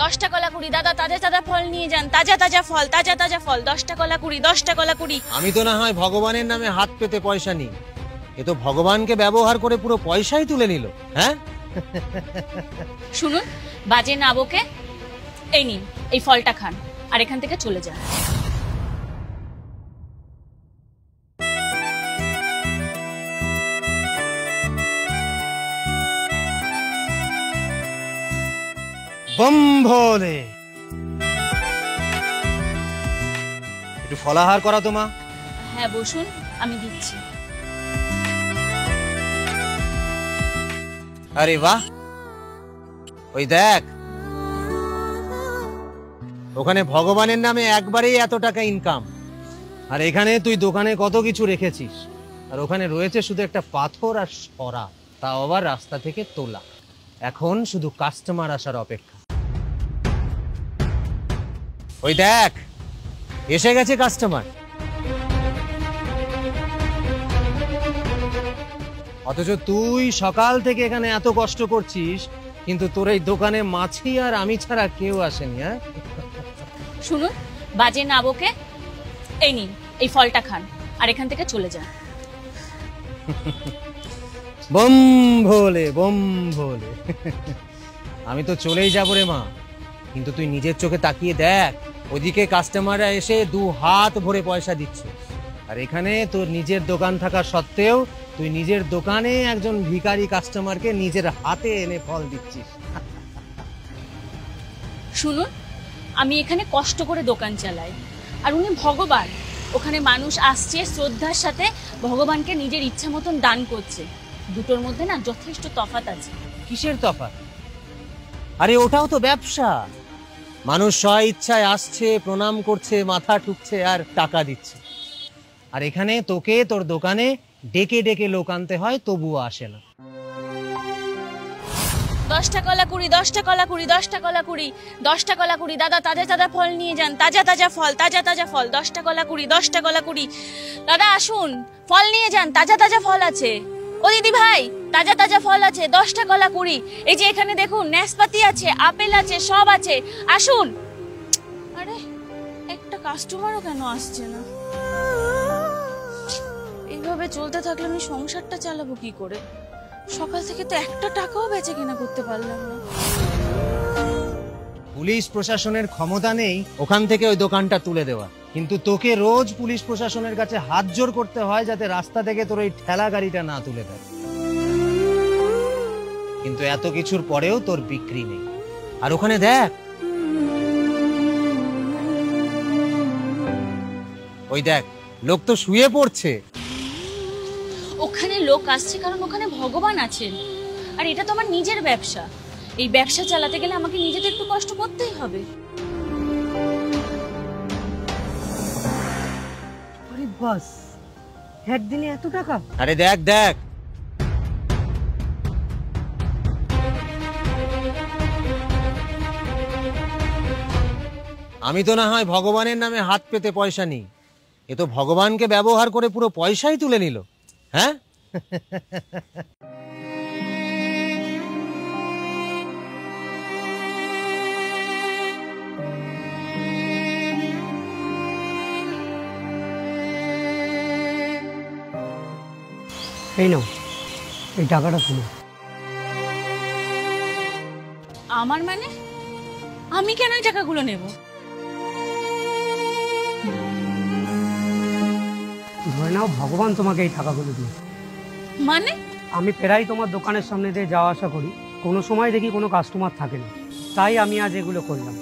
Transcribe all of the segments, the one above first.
10টা কলা কুড়ি। দাদা তাজা তাজা ফল নিয়ে যান, তাজা তাজা ফল, তাজা তাজা ফল। 10টা কলা কুড়ি, 10টা কলা কুড়ি। আমি তো না হয় ভগবানের নামে হাত পেতে পয়সা নিই, এ তো ভগবানকে ব্যবহার করে পুরো পয়সাই তুলে নিল। হ্যাঁ শুনুন, বাজে না বকে এই নিন, এই ফলটা খান আর এখান থেকে চলে যান। বম ভোলে, একটু ফলাহার করা তোমা। হ্যাঁ বসুন, আমি দিচ্ছি। আরে বাহ, ওই দেখ ওখানে ভগবানের নামে একবারেই এত টাকা ইনকাম, আর এখানে তুই দোকানে কত কিছু রেখেছিস, আর ওখানে রয়েছে শুধু একটা পাথর আর সরা, তাও আবার রাস্তা থেকে তোলা। এখন শুধু কাস্টমার আসার অপেক্ষা। ওই দেখ এসে গেছে কাস্টমার, অথচ তুই সকাল থেকে এখানে এত কষ্ট করছিস, কিন্তু তোর এই দোকানে মাছি আর আমি ছাড়া কেউ আসেনি। হ্যাঁ শুনুন, বাজে না বকে এই নিন, এই ফলটা খান আর এখান থেকে চলে যান। বম ভোলে, বম ভোলে। আমি তো চলেই যাবো রে মা, কিন্তু তুই নিজের চোখে তাকিয়ে দেখ, ওদিকে কাস্টমাররা এসে 2 হাত ভরে পয়সা দিচ্ছে, আর এখানে তোর নিজের দোকান থাকা সত্ত্বেও তুই নিজের দোকানে একজন ভিখারি কাস্টমারকে নিজের হাতে এনে ফল দিচ্ছিস। শুনুন, আমি এখানে কষ্ট করে দোকান চালাই, আর উনি ভগবান। ওখানে মানুষ আসছে শ্রদ্ধার সাথে, ভগবানকে নিজের ইচ্ছা মতন দান করছে। দুটোর মধ্যে না যথেষ্ট তফাৎ আছে। কিসের তফাৎ? আরে ওটাও তো ব্যবসা, মানুষ স্ব ইচ্ছায় আসছে, প্রণাম করছে, মাথা ঠুকছে আর টাকা দিচ্ছে। আর এখানে তোকে তোর দোকানে ডেকে ডেকে লোক আনতে হয়, তবুও আসে না। 10টা কলা কুড়ি, 10টা কলা কুড়ি, 10টা কলা কুড়ি, 10টা কলা কুড়ি। দাদা তাজা তাজা ফল নিয়ে যান, তাজা তাজা ফল, তাজা তাজা ফল। 10টা কলা কুড়ি, 10টা কলা কুড়ি। দাদা আসুন, ফল নিয়ে যান, তাজা তাজা ফল আছে। ও দিদি ভাই, তাজা তাজা ফল আছে, 10টা কলা কুড়ি। এই যে এখানে দেখুন, নাশপাতি আছে, আপেল আছে, সব আছে, আসুন। আরে একটা কাস্টমারও কেন আসছে না? এইভাবে চলতে থাকলে আমি সংসারটা চালাবো কি করে? সকাল থেকে তো একটা টাকাও বেচে কেনা করতে পারলাম না। পুলিশ প্রশাসনের ক্ষমতা নেই ওখান থেকে ওই দোকানটা তুলে দেওয়া, কিন্তু তোকে রোজ পুলিশ প্রশাসনের কাছে হাত জোর করতে হয় যাতে রাস্তা থেকে তোর ওই ঠেলা গাড়িটা না তুলে দেয়। কিন্তু এত কিছুর পরেও তোর বিক্রি নেই। আর ওখানে দেখ, ওই দেখ লোক তো শুয়ে পড়ছে। ওখানে লোক আসছে কারণ ওখানে ভগবান আছেন, আর এটা তো আমার নিজের ব্যবসা। এই ব্যবসা চালাতে গেলে আমাকে নিজেদের একটু কষ্ট করতেই হবে। আরে বাস, একদিনে এত টাকা? আরে দেখ দেখ, আমি তো না হয় ভগবানের নামে হাত পেতে পয়সা নিই, এ তো ভগবানকে ব্যবহার করে পুরো পয়সাই তুলে নিল। হ্যাঁ এই নাও, এই টাকাটা শুনো। আমার মানে? আমি কেন এই টাকাগুলো নেব? ধরে নাও ভগবান তোমাকে এই টাকাগুলো দিয়েছে। মানে? আমি প্রায় তোমার দোকানের সামনে দিয়ে যাওয়া আসা করি, কোনো সময় দেখি কোনো কাস্টমার থাকে না, তাই আমি আজ এগুলো করলাম।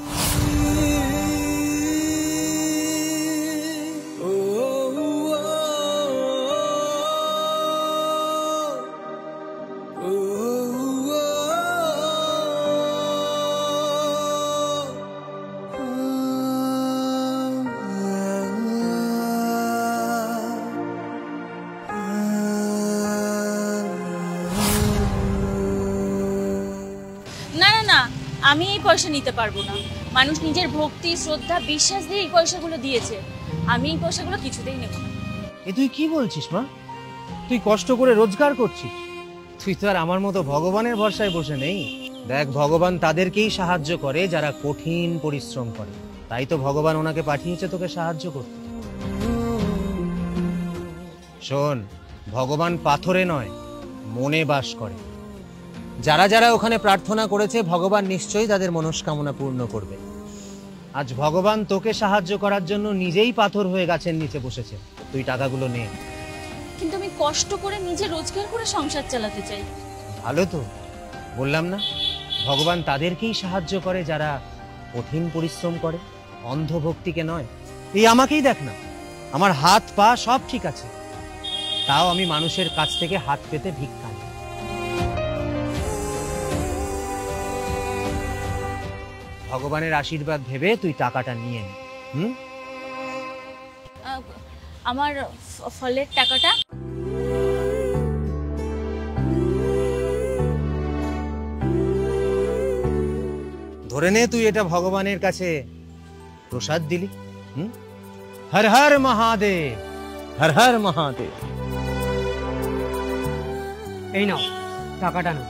আমি এই পয়সা নিতে পারবো না। মানুষ নিজের ভক্তি, শ্রদ্ধা, বিশ্বাস দিয়ে এই পয়সাগুলো দিয়েছে। আমি এই পয়সাগুলো কিছুতেই নেব না। এ তুই কি বলছিস মা? তুই কষ্ট করে রোজগার করছিস, তুই তো আর আমার মতো ভগবানের ভরসায় বসে নেই। দেখ, ভগবান তাদেরকেই সাহায্য করে যারা কঠিন পরিশ্রম করে। তাই তো ভগবান ওনাকে পাঠিয়েছে তোকে সাহায্য করতে। শোন, ভগবান পাথরে নয়, মনে বাস করে। যারা যারা ওখানে প্রার্থনা করেছে, ভগবান নিশ্চয়ই তাদের মনস্কামনা পূর্ণ করবে। আজ ভগবান তোকে সাহায্য করার জন্য নিজেই পাথর হয়ে গাছের নিচে বসেছে। তুই টাকাগুলো নে। কিন্তু আমি কষ্ট করে নিজে রোজগার করে সংসার চালাতে চাই। ভালো তো, বললাম না, ভগবান তাদেরকেই সাহায্য করে যারা কঠিন পরিশ্রম করে, অন্ধভক্তিকে নয়। এই আমাকেই দেখ না, আমার হাত পা সব ঠিক আছে, তাও আমি মানুষের কাছ থেকে হাত পেতে ভিক্ষা নিই। ভগবানের আশীর্বাদ ভেবে তুই টাকাটা নিয়ে নে। আমার ফলের টাকাটা? ধরে নে তুই এটা ভগবানের কাছে প্রসাদ দিলি। হর হর মহাদেব, হর হর মহাদেব। এই নাও টাকাটা নাও।